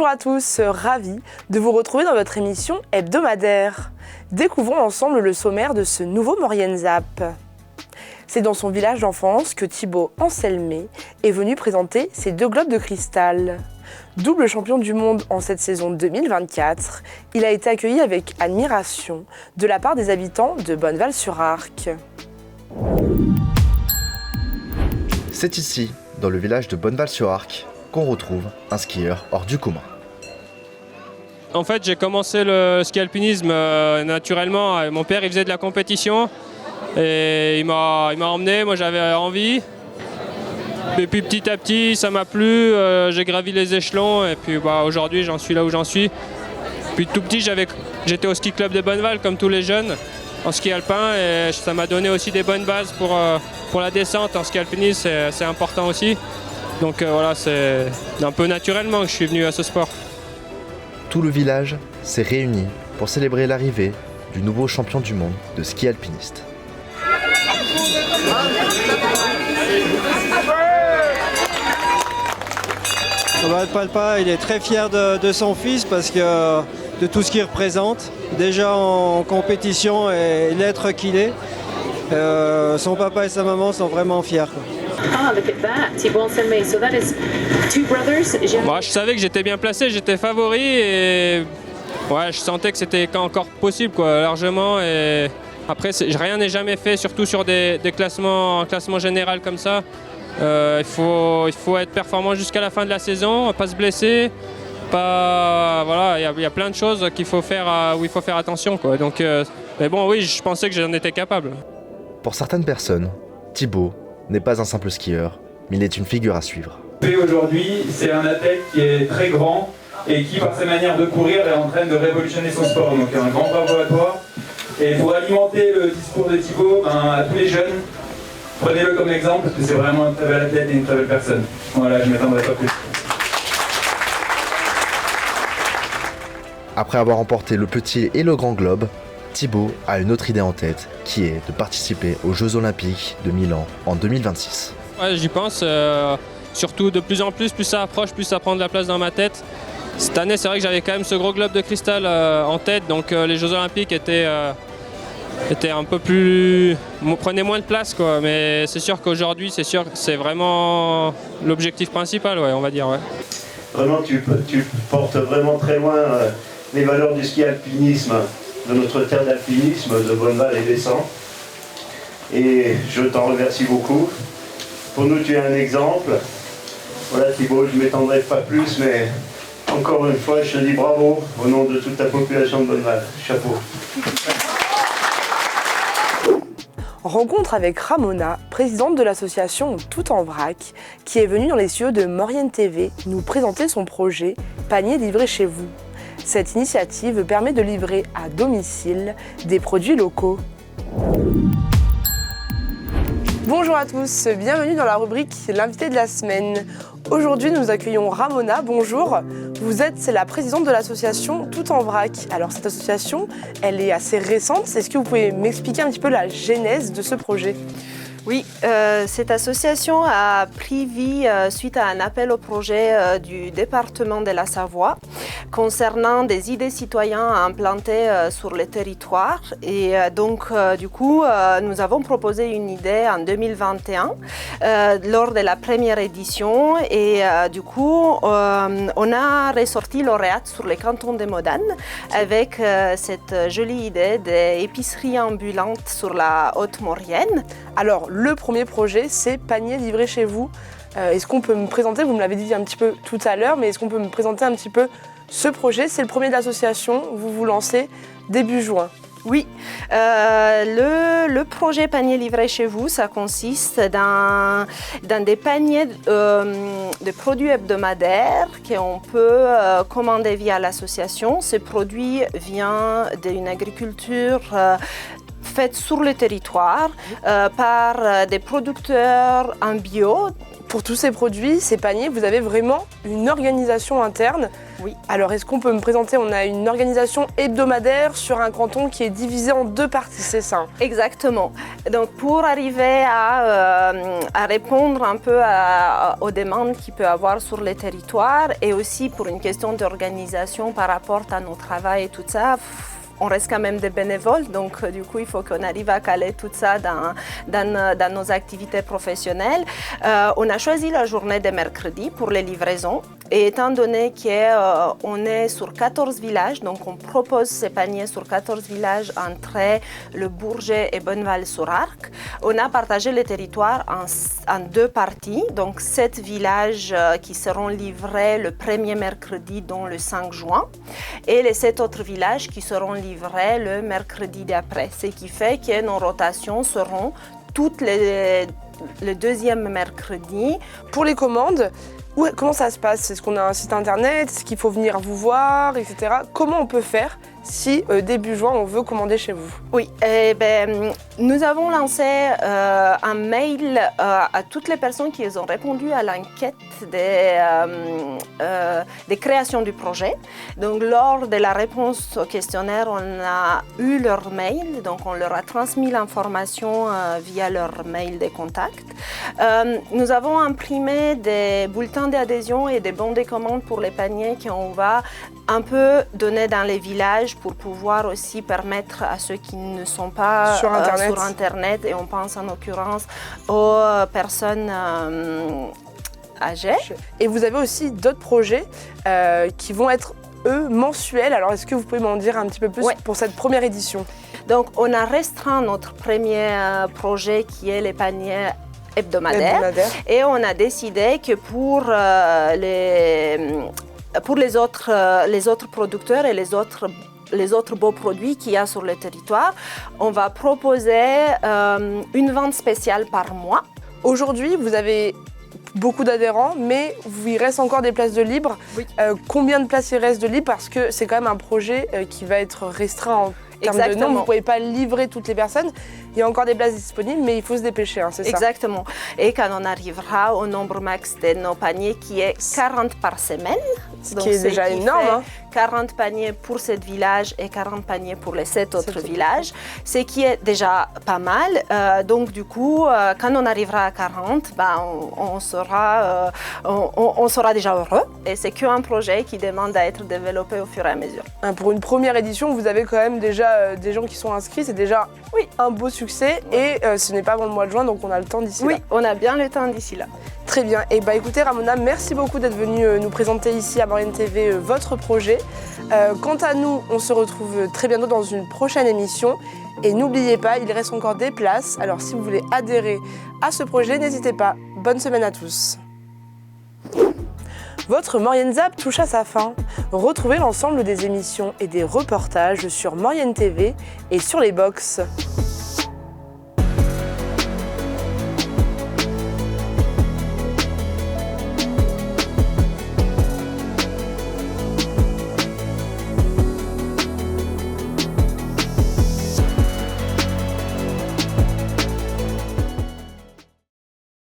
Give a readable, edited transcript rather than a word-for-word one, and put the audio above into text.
Bonjour à tous, ravi de vous retrouver dans votre émission hebdomadaire. Découvrons ensemble le sommaire de ce nouveau Maurienne Zap. C'est dans son village d'enfance que Thibaut Anselmé est venu présenter ses 2 globes de cristal. Double champion du monde en cette saison 2024, il a été accueilli avec admiration de la part des habitants de Bonneval-sur-Arc. C'est ici, dans le village de Bonneval-sur-Arc, qu'on retrouve un skieur hors du commun. En fait, j'ai commencé le ski alpinisme naturellement. Mon père, il faisait de la compétition et il m'a emmené. Moi, j'avais envie. Et puis petit à petit, ça m'a plu. J'ai gravi les échelons et puis aujourd'hui, j'en suis là où j'en suis. Puis tout petit, j'étais au ski club de Bonneval comme tous les jeunes en ski alpin et ça m'a donné aussi des bonnes bases pour la descente en ski alpinisme. C'est important aussi. Donc voilà, c'est un peu naturellement que je suis venu à ce sport. Tout le village s'est réuni pour célébrer l'arrivée du nouveau champion du monde de ski alpiniste. Papa, il est très fier de son fils parce que de tout ce qu'il représente. Déjà en compétition et l'être qu'il est, son papa et sa maman sont vraiment fiers. Moi, je savais que j'étais bien placé, j'étais favori et je sentais que c'était encore possible largement. Et après, rien n'est jamais fait, surtout sur des classements, un classement général comme ça. Il faut être performant jusqu'à la fin de la saison, pas se blesser. Il y a plein de choses qu'il faut faire, où il faut faire attention. Donc, mais bon, oui, je pensais que j'en étais capable. Pour certaines personnes, Thibaut n'est pas un simple skieur, mais il est une figure à suivre. Aujourd'hui, c'est un athlète qui est très grand et qui, par sa manière de courir, est en train de révolutionner son sport. Donc un grand bravo à toi. Et pour alimenter le discours de Thibaut, à tous les jeunes, prenez-le comme exemple parce que c'est vraiment un très bel athlète et une très belle personne. Voilà, je ne m'attendrai pas plus. Après avoir remporté le petit et le grand globe, Thibaut a une autre idée en tête, qui est de participer aux Jeux Olympiques de Milan en 2026. Ouais, j'y pense, surtout de plus en plus ça approche, plus ça prend de la place dans ma tête. Cette année, c'est vrai que j'avais quand même ce gros globe de cristal en tête, donc les Jeux Olympiques étaient un peu plus... prenaient moins de place, mais c'est sûr qu'aujourd'hui, c'est vraiment l'objectif principal, on va dire. Ouais. Vraiment, tu portes vraiment très loin les valeurs du ski alpinisme, de notre terre d'alpinisme, de Bonneval et d'Essan. Et je t'en remercie beaucoup. Pour nous, tu es un exemple. Voilà Thibaut, je ne m'étendrai pas plus, mais encore une fois, je te dis bravo au nom de toute la population de Bonneval. Chapeau. Rencontre avec Ramona, présidente de l'association Tout en Vrac, qui est venue dans les studios de Maurienne TV nous présenter son projet Panier livré chez vous. Cette initiative permet de livrer à domicile des produits locaux. Bonjour à tous, bienvenue dans la rubrique L'invité de la semaine. Aujourd'hui, nous accueillons Ramona. Bonjour, vous êtes la présidente de l'association Tout en Vrac. Alors cette association, elle est assez récente. Est-ce que vous pouvez m'expliquer un petit peu la genèse de ce projet ? Oui, cette association a pris vie suite à un appel au projet du département de la Savoie concernant des idées citoyens à implanter sur le territoire. Et donc, du coup, nous avons proposé une idée en 2021 lors de la première édition. Et du coup, on a ressorti lauréate sur les cantons de Modane avec cette jolie idée d'épicerie ambulante sur la Haute-Maurienne. Alors, le premier projet, c'est Panier livré chez vous. Est-ce qu'on peut me présenter, vous me l'avez dit un petit peu tout à l'heure, mais est-ce qu'on peut me présenter un petit peu ce projet ? C'est le premier de l'association, vous vous lancez début juin. Oui, le projet Panier livré chez vous, ça consiste dans des paniers de produits hebdomadaires qu'on peut commander via l'association. Ces produits viennent d'une agriculture faite sur le territoire par des producteurs en bio. Pour tous ces produits, ces paniers, vous avez vraiment une organisation interne. Oui. Alors, est-ce qu'on peut me présenter ? On a une organisation hebdomadaire sur un canton qui est divisé en 2 parties, c'est ça ? Exactement. Donc pour arriver à répondre un peu aux demandes qu'il peut y avoir sur les territoires et aussi pour une question d'organisation par rapport à nos travaux et tout ça, on reste quand même des bénévoles, donc du coup il faut qu'on arrive à caler tout ça dans nos activités professionnelles. On a choisi la journée de mercredi pour les livraisons. Et étant donné qu'on est sur 14 villages, donc on propose ces paniers sur 14 villages entre Le Bourget et Bonneval-sur-Arc, on a partagé le territoire en 2 parties. Donc 7 villages qui seront livrés le premier mercredi, dont le 5 juin, et les 7 autres villages qui seront livrés le mercredi d'après. Ce qui fait que nos rotations seront toutes le deuxième mercredi. Pour les commandes, comment ça se passe? Est-ce qu'on a un site internet? Est-ce qu'il faut venir vous voir, etc. Comment on peut faire si début juin on veut commander chez vous? Oui, nous avons lancé un mail à toutes les personnes qui ont répondu à l'enquête des créations du projet. Donc lors de la réponse au questionnaire, on a eu leur mail, donc on leur a transmis l'information via leur mail de contact. Nous avons imprimé des bulletins d'adhésion et des bons de commande pour les paniers qu'on va un peu donner dans les villages pour pouvoir aussi permettre à ceux qui ne sont pas sur Internet, et on pense en l'occurrence aux personnes âgées. Et vous avez aussi d'autres projets qui vont être, eux, mensuels. Alors est-ce que vous pouvez m'en dire un petit peu plus pour cette première édition? Donc on a restreint notre premier projet qui est les paniers hebdomadaires. Et on a décidé que pour les autres producteurs et les autres beaux produits qu'il y a sur le territoire, on va proposer une vente spéciale par mois. Aujourd'hui, vous avez beaucoup d'adhérents, mais il reste encore des places de libre. Oui. Combien de places il reste de libre? Parce que c'est quand même un projet qui va être restreint en termes de nombre. Vous ne pouvez pas livrer toutes les personnes. Il y a encore des places disponibles, mais il faut se dépêcher, hein, c'est ça? Exactement. Et quand on arrivera au nombre max de nos paniers, qui est 40 par semaine. Ce qui est déjà énorme. Hein. 40 paniers pour 7 villages et 40 paniers pour les 7 autres villages, ce qui est déjà pas mal. Donc du coup, quand on arrivera à 40, on sera déjà heureux. Et c'est qu'un projet qui demande à être développé au fur et à mesure. Pour une première édition, vous avez quand même déjà des gens qui sont inscrits. C'est déjà un beau succès. Et ce n'est pas avant le mois de juin, donc on a le temps d'ici là. Oui, on a bien le temps d'ici là. Très bien. Et écoutez Ramona, merci beaucoup d'être venue nous présenter ici à Maurienne TV votre projet. Quant à nous, on se retrouve très bientôt dans une prochaine émission. Et n'oubliez pas, il reste encore des places. Alors si vous voulez adhérer à ce projet, n'hésitez pas. Bonne semaine à tous. Votre Maurienne Zap touche à sa fin. Retrouvez l'ensemble des émissions et des reportages sur Maurienne TV et sur les box.